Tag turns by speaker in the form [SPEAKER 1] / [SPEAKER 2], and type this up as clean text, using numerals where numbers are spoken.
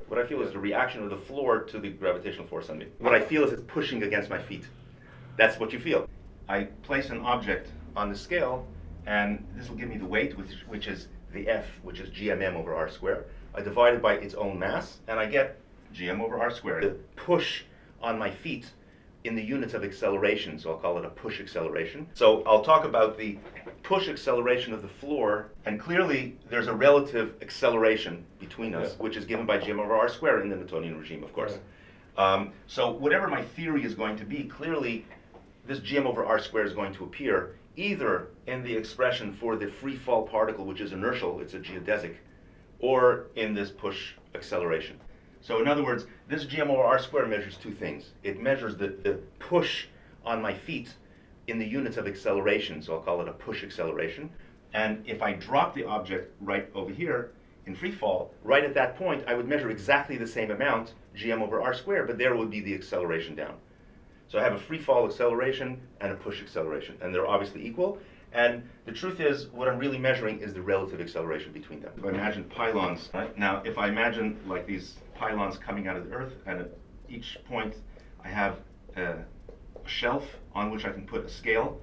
[SPEAKER 1] What I feel is the reaction of the floor to the gravitational force on me. What I feel is it's pushing against my feet. That's what you feel. I place an object on the scale, and this will give me the weight, which is the F, which is gmm over r squared. I divide it by its own mass, and I get gm over r squared. The push on my feet in the units of acceleration, so I'll call it a push acceleration. So I'll talk about the push acceleration of the floor, and clearly there's a relative acceleration between us, which is given by gm over r squared in the Newtonian regime, of course. So whatever my theory is going to be, clearly this gm over r squared is going to appear either in the expression for the free fall particle, which is inertial, it's a geodesic, or in this push acceleration. So in other words, this gm over r squared measures two things. It measures the push on my feet in the units of acceleration, so I'll call it a push acceleration. And if I drop the object right over here in free fall, right at that point, I would measure exactly the same amount, gm over r squared, but there would be the acceleration down. So I have a free fall acceleration and a push acceleration, and they're obviously equal. And the truth is, what I'm really measuring is the relative acceleration between them. If I imagine pylons, right? Now, if I imagine like these pylons coming out of the earth, and at each point I have a shelf on which I can put a scale,